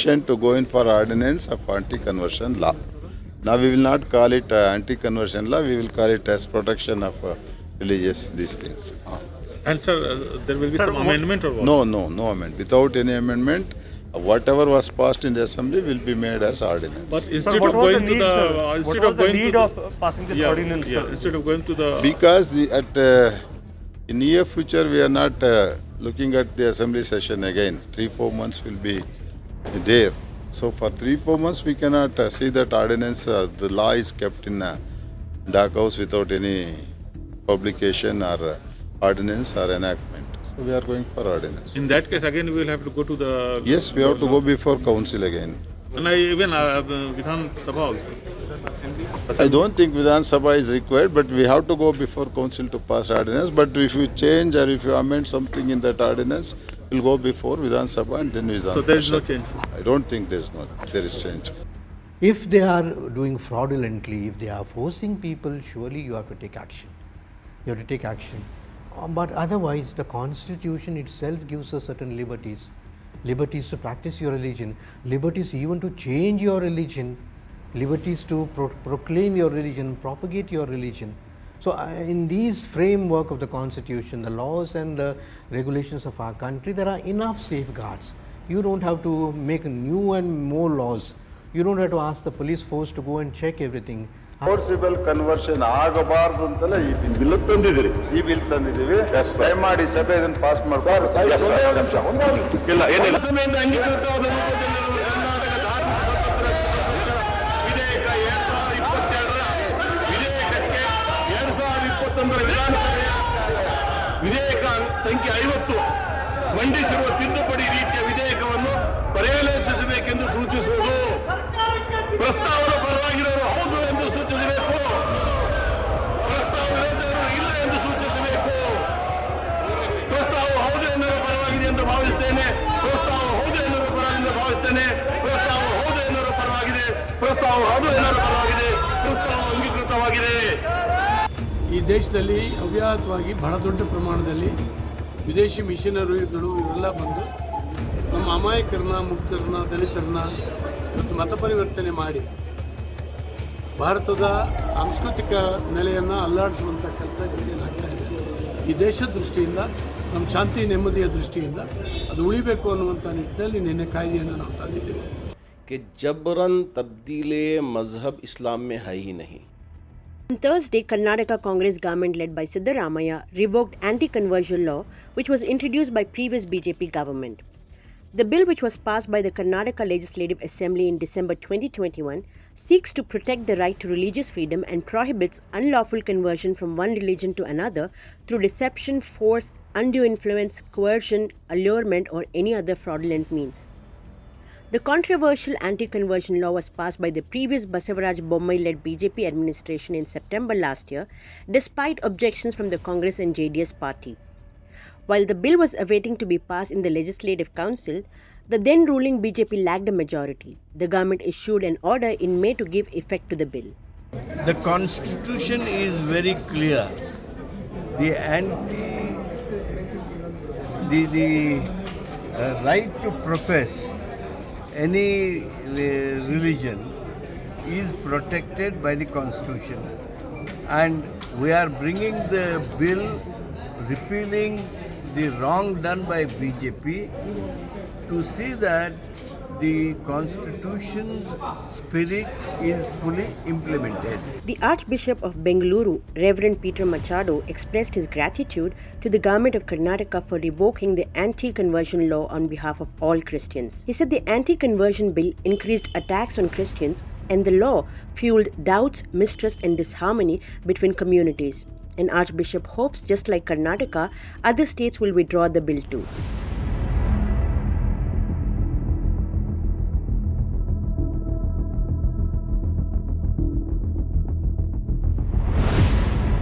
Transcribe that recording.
permission to go in for ordinance of anti-conversion law. Now we will not call it anti-conversion law, we will call it as protection of religious these things. And sir, there will be some amendment or what? No amendment. Without any amendment, whatever was passed in the assembly will be made as ordinance. But instead of going to the instead of going to the passing this ordinance, instead of going to the because in near future we are not looking at the assembly session again. 3-4 months will be there. So for 3-4 months we cannot see that ordinance. The law is kept in dark house without any publication or ordinance or enactment. So we are going for ordinance. in that case again we will have to go to the Yes, we have to go before council again. and even Vidhan Sabha also. I don't think Vidhan Sabha is required, but we have to go before council to pass ordinance. But if you change or if you amend something in that ordinance, we'll go before Vidhan Sabha and then Vidhan. So there is no Parishad. change. I don't think there is change. If they are doing fraudulently, if they are forcing people, surely you have to take action. You have to take action. But otherwise, the Constitution itself gives us certain liberties. Liberties to practice your religion, liberties even to change your religion, liberties to proclaim your religion, propagate your religion. So in these framework of the Constitution, the laws and the regulations of our country, there are enough safeguards. You don't have to make new and more laws. You don't have to ask the police force to go and check everything. Forcible conversion ಆಗಬಾರ್ದು ಅಂತಲೇ ಈ bill ತಂದಿದ್ದೀರಿ. ಈ bill ತಂದಿದ್ದೀವಿ. ದಯಮಾಡಿ ಸಭೆ ಇದನ್ನು pass ಮಾಡಬಾರ್ದು. ಇಲ್ಲ ಏನಿಲ್ಲ. ಸಭೆಯಿಂದ ಅಂಗೀಕೃತವಾದ ರೂಪದಲ್ಲಿರುವ ಕರ್ನಾಟಕ ಧಾರ್ಮಿಕ ಸ್ವತಂತ್ರ ವಿಧೇಯಕ 2022 ವಿಧೇಯಕಕ್ಕೆ 2021 ವಿಧಾನಸಭೆಯ ವಿಧೇಯಕ ಸಂಖ್ಯೆ 50 ಮಂಡಿಸಿರುವ ತಿದ್ದುಪಡಿ ರೀತಿಯ ವಿಧೇಯಕವನ್ನು ಪರಿಶೀಲಿಸಬೇಕೆಂದು ಸೂಚಿಸುವುದು. ಪ್ರಸ್ತಾವದ ಪರವಾಗಿರೋರು ಹೌದು ಎಂದು ಸೂಚಿಸಬೇಕು, ಪ್ರಸ್ತಾವ ವಿರೋಧರು ಇಲ್ಲ ಎಂದು ಸೂಚಿಸಬೇಕು. ಪ್ರಸ್ತಾವ ಹೌದು ಎನ್ನುವ ಪರವಾಗಿದೆ ಎಂದು ಭಾವಿಸುತ್ತೇನೆ, ಪ್ರಸ್ತಾವ ಹೌದು ಎನ್ನುವ ಪರವಾಗಿಂದ ಭಾವಿಸುತ್ತೇನೆ, ಪ್ರಸ್ತಾವ ಹೌದು ಎನ್ನುವ ಪರವಾಗಿದೆ, ಪ್ರಸ್ತಾವ ಹೌದು ಎನ್ನುವ ಪರವಾಗಿದೆ, ಪ್ರಸ್ತಾವ ಅಂಗೀಕೃತವಾಗಿದೆ. ಈ ದೇಶದಲ್ಲಿ ಅವ್ಯಾಹತವಾಗಿ ಬಹಳ ದೊಡ್ಡ ಪ್ರಮಾಣದಲ್ಲಿ ವಿದೇಶಿ ಮಿಷನರಿಗಳು ಇವೆಲ್ಲ ಬಂದು ನಮ್ಮ ಅಮಾಯಕರನ್ನ, ಮುಕ್ತರನ್ನ, ದಲಿತರನ್ನ ಇವತ್ತು ಮತ ಪರಿವರ್ತನೆ ಮಾಡಿ ಭಾರತದ ಸಾಂಸ್ಕೃತಿಕ ನೆಲೆಯನ್ನು ಅಲ್ಲಾಡಿಸುವಂಥ ಕೆಲಸ ಏನಾಗ್ತಾ ಇದೆ. ಈ ದೇಶದ ದೃಷ್ಟಿಯಿಂದ, ನಮ್ಮ ಶಾಂತಿ ನೆಮ್ಮದಿಯ ದೃಷ್ಟಿಯಿಂದ ಅದು ಉಳಿಬೇಕು ಅನ್ನುವಂಥ ನಿಟ್ಟಿನಲ್ಲಿ ನಿನ್ನೆ ಕಾಯ್ದೆಯನ್ನು ನಾವು ತಂದಿದ್ದೇವೆ. कि जबरन तब्दीले मजहब इस्लाम में है ही नहीं. On Thursday, Karnataka Congress government led by Siddaramaiah revoked anti-conversion law which was introduced by previous BJP government. The bill, which was passed by the Karnataka Legislative Assembly in December 2021, seeks to protect the right to religious freedom and prohibits unlawful conversion from one religion to another through deception, force, undue influence, coercion, allurement, or any other fraudulent means. The controversial anti-conversion law was passed by the previous Basavaraj Bommai-led BJP administration in September last year, despite objections from the Congress and JDS party. While the bill was awaiting to be passed in the Legislative Council, the then ruling BJP lacked a majority. The government issued an order in May to give effect to the bill. The Constitution is very clear. The right to profess any religion is protected by the Constitution, and we are bringing the bill repealing the wrong done by BJP to see that the Constitution's spirit is fully implemented. The Archbishop of Bengaluru, Reverend Peter Machado, expressed his gratitude to the government of Karnataka for revoking the anti-conversion law on behalf of all Christians. He said the anti-conversion bill increased attacks on Christians and the law fueled doubts, mistrust and disharmony between communities. An Archbishop hopes, just like Karnataka, other states will withdraw the bill too.